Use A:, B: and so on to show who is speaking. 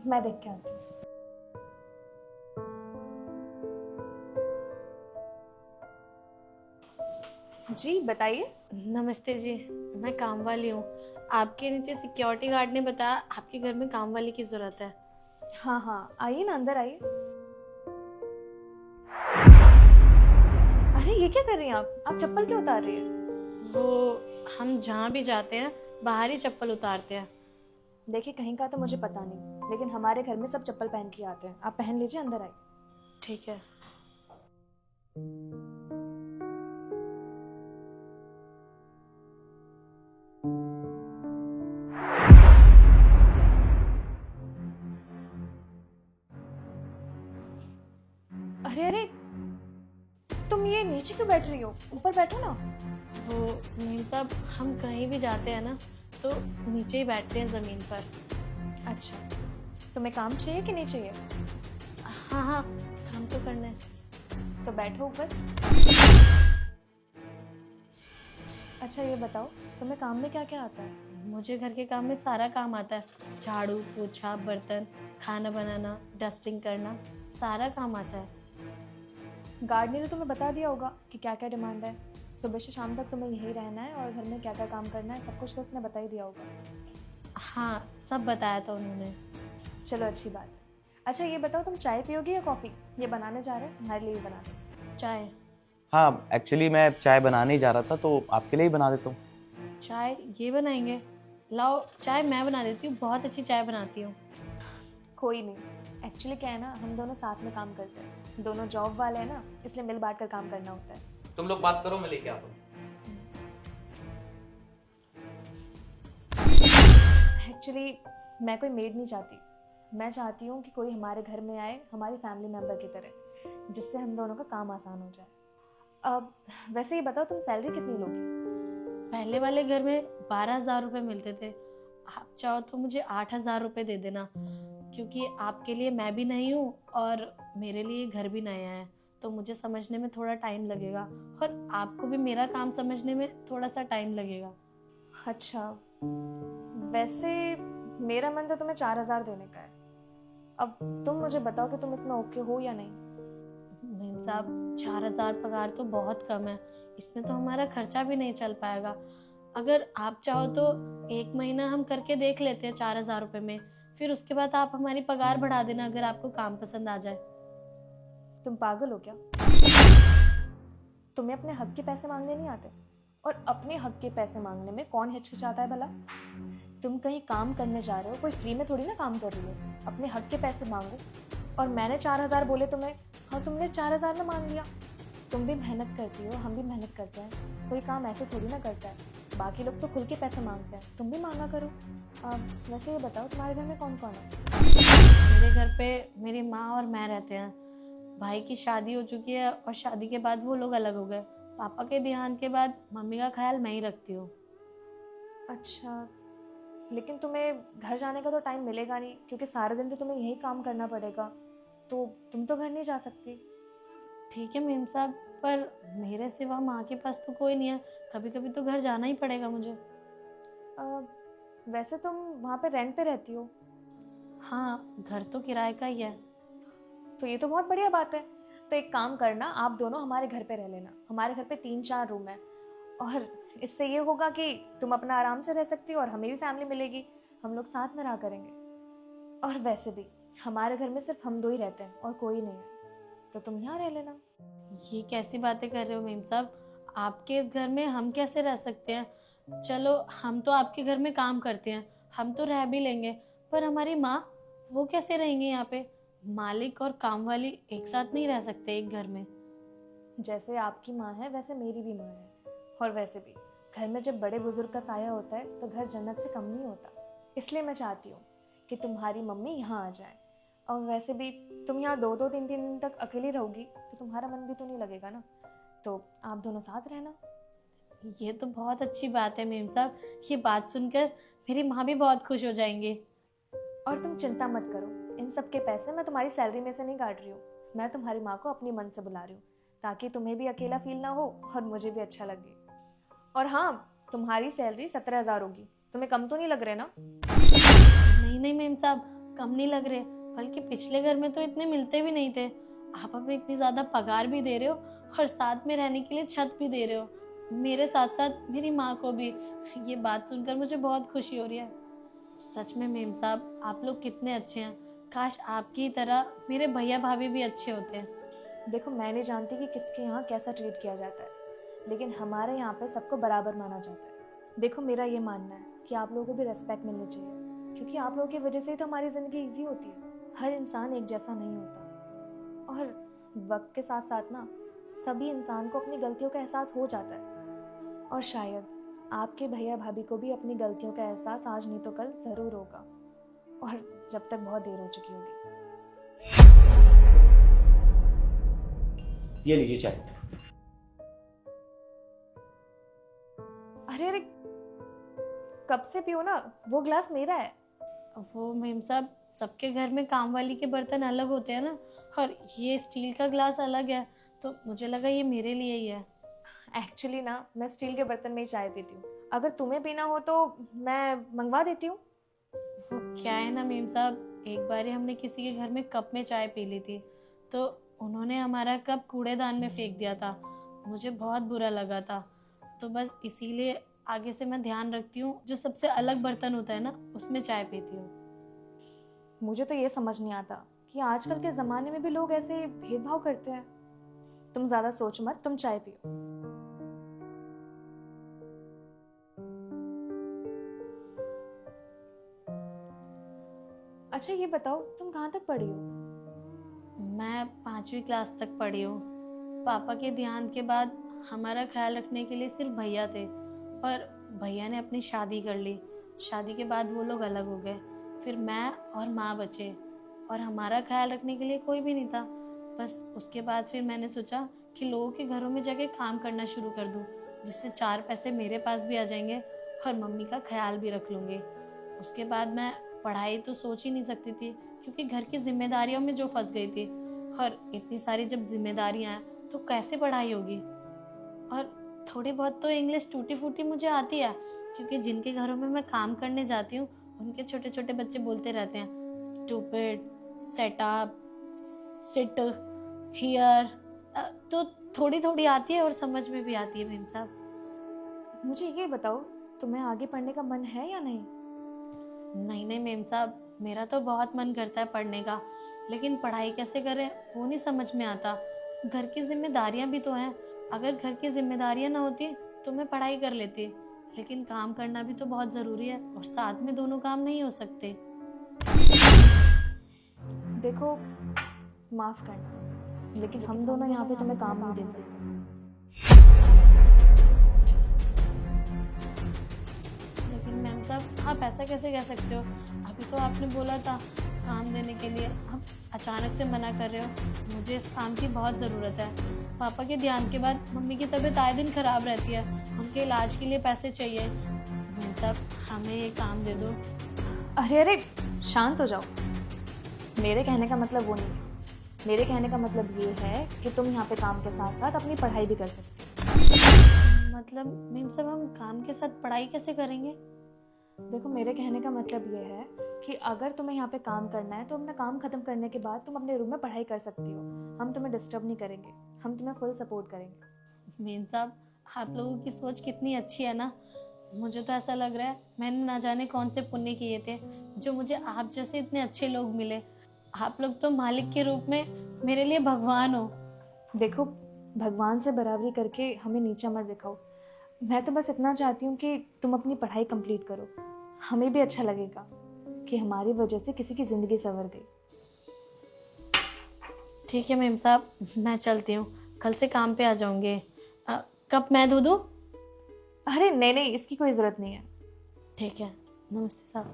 A: मैं देख के आती हूँ। जी बताइए।
B: नमस्ते जी, मैं काम वाली हूँ। आपके नीचे सिक्योरिटी गार्ड ने बताया आपके घर में काम वाली की ज़रूरत है।
A: हाँ हाँ, आइए ना, अंदर आइए। अरे ये क्या कर रही हैं आप चप्पल क्यों उतार रही हैं?
B: वो हम जहाँ भी जाते हैं बाहर ही चप्पल उतारते हैं।
A: देखिए, कहीं का तो मुझे पता नहीं, लेकिन हमारे घर में सब चप्पल पहन के आते हैं। आप पहन लीजिए, अंदर आइए।
B: ठीक है।
A: अरे अरे, तुम ये नीचे क्यों बैठ रही हो? ऊपर बैठो ना।
B: वो मीन साहब, हम कहीं भी जाते हैं ना तो नीचे ही बैठते हैं ज़मीन पर।
A: अच्छा, तुम्हें काम चाहिए कि नहीं चाहिए?
B: हाँ हाँ, काम तो करना है।
A: तो बैठो ऊपर। अच्छा ये बताओ, तुम्हें काम में क्या क्या आता है?
B: मुझे घर के काम में सारा काम आता है। झाड़ू पोछा बर्तन, खाना बनाना, डस्टिंग करना, सारा काम आता है।
A: गार्ड ने तो तुम्हें बता दिया होगा कि क्या क्या डिमांड है। सुबह से शाम तक तुम्हें यहीं रहना है और घर में क्या क्या काम करना है, सब कुछ तो उसने बता ही दिया होगा।
B: हाँ, सब बताया था उन्होंने।
A: चलो अच्छी बात है। अच्छा ये बताओ, तुम चाय पियोगी या कॉफ़ी? ये बनाने जा रहे हैं, तुम्हारे लिए भी बना दो।
B: चाय।
C: हाँ, एक्चुअली मैं चाय बनाने ही जा रहा था, तो आपके लिए ही बना देता हूँ।
B: चाय ये बनाएंगे? लाओ, चाय मैं बना देती हूँ, बहुत अच्छी चाय बनाती हूँ।
A: कोई नहीं, एक्चुअली क्या है ना, हम दोनों साथ में काम करते हैं, दोनों जॉब वाले हैं ना, इसलिए मिल बांट कर काम करना होता है।
C: तुम लोग बात करो, मैं लेके आता हूँ।
A: एक्चुअली मैं कोई मेड नहीं चाहती, मैं चाहती हूँ कि कोई हमारे घर में आए हमारी फैमिली मेम्बर की तरह, जिससे हम दोनों का काम आसान हो जाए। अब वैसे ये बताओ, तुम सैलरी कितनी लोगी?
B: पहले वाले घर में 12,000 रुपये मिलते थे। आप चाहो तो मुझे 8,000 रुपये दे देना, क्योंकि आपके लिए मैं भी नहीं हूँ और मेरे लिए घर भी नया है, तो मुझे समझने में थोड़ा टाइम लगेगा और आपको भी मेरा काम समझने में थोड़ा सा टाइम लगेगा।
A: अच्छा, वैसे मेरा मन तो तुम्हें 4,000 देने का है। अब तुम मुझे बताओ कि तुम इसमें ओके हो या नहीं।
B: मेम साहब, 4,000 पगार तो बहुत कम है, इसमें तो हमारा खर्चा भी नहीं चल पाएगा। अगर आप चाहो तो 1 महीना हम करके देख लेते हैं 4,000 रुपये में, फिर उसके बाद आप हमारी पगार बढ़ा देना अगर आपको काम पसंद आ जाए।
A: तुम पागल हो क्या? तुम्हें अपने हक के पैसे मांगने नहीं आते? और अपने हक के पैसे मांगने में कौन हिचकिचाता है भला? तुम कहीं काम करने जा रहे हो, कोई फ्री में थोड़ी ना काम कर रही हो। अपने हक के पैसे मांगो। और मैंने 4,000 बोले तुम्हें, हाँ तुमने 4,000 में मांग लिया। तुम भी मेहनत करती हो, हम भी मेहनत करते हैं, कोई काम ऐसे थोड़ी ना करता है। बाकी लोग तो खुल के पैसे मांगते हैं, तुम भी मांगा करो। वैसे ये बताओ, तुम्हारे घर में कौन कौन है?
B: मेरे घर पे मेरी माँ और मैं रहते हैं। भाई की शादी हो चुकी है और शादी के बाद वो लोग अलग हो गए। पापा के देहांत के बाद मम्मी का ख्याल मैं ही रखती हूँ।
A: अच्छा, लेकिन तुम्हें घर जाने का तो टाइम मिलेगा नहीं, क्योंकि सारे दिन तो तुम्हें यही काम करना पड़ेगा, तो तुम तो घर नहीं जा सकती।
B: ठीक है मेम साहब, पर मेरे सिवा माँ के पास तो कोई नहीं है, कभी कभी तो घर जाना ही पड़ेगा मुझे।
A: वैसे तुम वहाँ पे रेंट पे रहती हो?
B: हाँ, घर तो किराए का ही है।
A: तो ये तो बहुत बढ़िया बात है। तो एक काम करना, आप दोनों हमारे घर पे रह लेना। हमारे घर पे 3-4 रूम है, और इससे ये होगा कि तुम अपना आराम से रह सकती हो और हमें भी फैमिली मिलेगी, हम लोग साथ में रहा करेंगे। और वैसे भी हमारे घर में सिर्फ हम दो ही रहते हैं और कोई नहीं है, तो तुम यहाँ रह लेना।
B: ये कैसी बातें कर रहे हो मेम साहब? आपके इस घर में हम कैसे रह सकते हैं? चलो, हम तो आपके घर में काम करते हैं, हम तो रह भी लेंगे, पर हमारी माँ, वो कैसे रहेंगे यहाँ पे? मालिक और काम वाली एक साथ नहीं रह सकते एक घर में।
A: जैसे आपकी माँ है वैसे मेरी भी माँ है। और वैसे भी घर में जब बड़े बुजुर्ग का साया होता है तो घर जन्नत से कम नहीं होता। इसलिए मैं चाहती हूँ कि तुम्हारी मम्मी यहाँ आ जाए। और वैसे भी तुम यहाँ 2-2 3-3 दिन तक अकेली रहोगी तो तुम्हारा मन भी तो नहीं लगेगा ना, तो आप दोनों साथ रहना।
B: ये तो बहुत अच्छी बात है मेम साहब, ये बात सुनकर मेरी माँ भी बहुत खुश हो जाएंगी।
A: और तुम चिंता मत करो, इन सब के पैसे मैं तुम्हारी सैलरी में से नहीं काट रही हूँ। मैं तुम्हारी माँ को अपनी मन से बुला रही हूँ, ताकि तुम्हें भी अकेला फील ना हो और मुझे भी अच्छा लगे। और हाँ, तुम्हारी सैलरी 17,000 होगी। तुम्हें कम तो नहीं लग रहे ना?
B: नहीं नहीं मेम साहब, कम नहीं लग रहे, बल्कि पिछले घर में तो इतने मिलते भी नहीं थे। आप हमें इतनी ज़्यादा पगार भी दे रहे हो और साथ में रहने के लिए छत भी दे रहे हो, मेरे साथ साथ मेरी माँ को भी। ये बात सुनकर मुझे बहुत खुशी हो रही है। सच में मेम साहब, आप लोग कितने अच्छे हैं। काश आपकी तरह मेरे भैया भाभी भी अच्छे होते हैं।
A: देखो, मैं नहीं जानती कि किसके यहाँ कैसा ट्रीट किया जाता है, लेकिन हमारे यहाँ पे सबको बराबर माना जाता है। देखो, मेरा ये मानना है कि आप लोगों को भी रेस्पेक्ट मिलनी चाहिए, क्योंकि आप लोगों की वजह से ही तो हमारी ज़िंदगी ईजी होती है। हर इंसान एक जैसा नहीं होता, और वक्त के साथ साथ ना सभी इंसान को अपनी गलतियों का एहसास हो जाता है। और शायद आपके भैया भाभी को भी अपनी गलतियों का एहसास आज नहीं तो कल ज़रूर होगा, और जब तक बहुत देर हो चुकी होगी।
D: ये लीजिए चाय।
A: अरे अरे, कब से पियो ना, वो ग्लास मेरा है।
B: वो मेम साहब, सबके घर में काम वाली के बर्तन अलग होते हैं ना, और ये स्टील का ग्लास अलग है, तो मुझे लगा ये मेरे लिए ही है।
A: एक्चुअली ना, मैं स्टील के बर्तन में ही चाय पीती हूँ। अगर तुम्हें पीना हो तो मैं मंगवा देती हूँ।
B: वो क्या है ना मेम साहब, एक बार हमने किसी के घर में कप में चाय पी ली थी, तो उन्होंने हमारा कप कूड़ेदान में फेंक दिया था। मुझे बहुत बुरा लगा था, तो बस इसीलिए आगे से मैं ध्यान रखती हूँ, जो सबसे अलग बर्तन होता है ना, उसमें चाय पीती हूँ।
A: मुझे तो ये समझ नहीं आता कि आजकल के ज़माने में भी लोग ऐसे भेदभाव करते हैं। तुम ज़्यादा सोच मत, तुम चाय पियो। अच्छा, ये बताओ, तुम कहाँ तक पढ़ी हो?
B: मैं 5वीं क्लास तक पढ़ी हूँ। पापा के देहांत के बाद हमारा ख्याल रखने के लिए सिर्फ भैया थे, और भैया ने अपनी शादी कर ली। शादी के बाद वो लोग अलग हो गए, फिर मैं और माँ बचे, और हमारा ख्याल रखने के लिए कोई भी नहीं था। बस उसके बाद फिर मैंने सोचा कि लोगों के घरों में जाके काम करना शुरू कर दूँ, जिससे 4 पैसे मेरे पास भी आ जाएंगे और मम्मी का ख्याल भी रख लूँगी। उसके बाद मैं पढ़ाई तो सोच ही नहीं सकती थी, क्योंकि घर की जिम्मेदारियों में जो फंस गई थी, और इतनी सारी जब जिम्मेदारियाँ हैं तो कैसे पढ़ाई होगी। और थोड़ी बहुत तो इंग्लिश टूटी फूटी मुझे आती है, क्योंकि जिनके घरों में मैं काम करने जाती हूँ उनके छोटे छोटे बच्चे बोलते रहते हैं stupid, set up, sit here, तो थोड़ी थोड़ी आती है और समझ में भी आती है मेम साहब।
A: मुझे ये बताओ, तुम्हें आगे पढ़ने का मन है या नहीं?
B: नहीं मेम साहब, मेरा तो बहुत मन करता है पढ़ने का, लेकिन पढ़ाई कैसे करें वो नहीं समझ में आता। घर की जिम्मेदारियां भी तो हैं। अगर घर की जिम्मेदारियां ना होती तो मैं पढ़ाई कर लेती, लेकिन काम करना भी तो बहुत ज़रूरी है, और साथ में दोनों काम नहीं हो सकते।
A: देखो, माफ़ करना, लेकिन हम दोनों यहाँ पे तुम्हें काम नहीं दे सकते।
B: लेकिन मैम साहब, आप ऐसा कैसे कह सकते हो? अभी तो आपने बोला था काम देने के लिए, आप अचानक से मना कर रहे हो। मुझे इस काम की बहुत ज़रूरत है। पापा के ध्यान के बाद मम्मी की तबीयत आए दिन ख़राब रहती है, उनके इलाज के लिए पैसे चाहिए। मैम साहब, हमें ये काम दे दो।
A: अरे अरे, शांत हो जाओ। मेरे कहने का मतलब वो नहीं है। मेरे कहने का मतलब ये है कि तुम यहाँ पे काम के साथ साथ अपनी पढ़ाई भी कर सकते हो।
B: मतलब मैम साहब, हम काम के साथ पढ़ाई कैसे करेंगे?
A: देखो, मेरे कहने का मतलब ये है कि अगर तुम्हें यहाँ पे काम करना है तो अपना काम खत्म करने के बाद तुम अपने रूम में पढ़ाई कर सकती हो। हम तुम्हें डिस्टर्ब नहीं करेंगे, हम तुम्हें फुल सपोर्ट करेंगे।
B: मैम साहब, आप लोगों की सोच कितनी अच्छी है ना। मुझे तो ऐसा लग रहा है मैंने ना जाने कौन से पुण्य किए थे, जो मुझे आप जैसे इतने अच्छे लोग मिले। आप लोग तो मालिक के रूप में मेरे लिए भगवान हो।
A: देखो, भगवान से बराबरी करके हमें नीचा मत दिखाओ। मैं तो बस इतना चाहती हूँ कि तुम अपनी पढ़ाई कंप्लीट करो। हमें भी अच्छा लगेगा कि हमारी वजह से किसी की ज़िंदगी संवर गई।
B: ठीक है मैम साहब, मैं चलती हूँ, कल से काम पे आ जाऊँगी। कब मैं धो दूँ?
A: अरे नहीं नहीं, इसकी कोई ज़रूरत नहीं है।
B: ठीक है, नमस्ते साहब।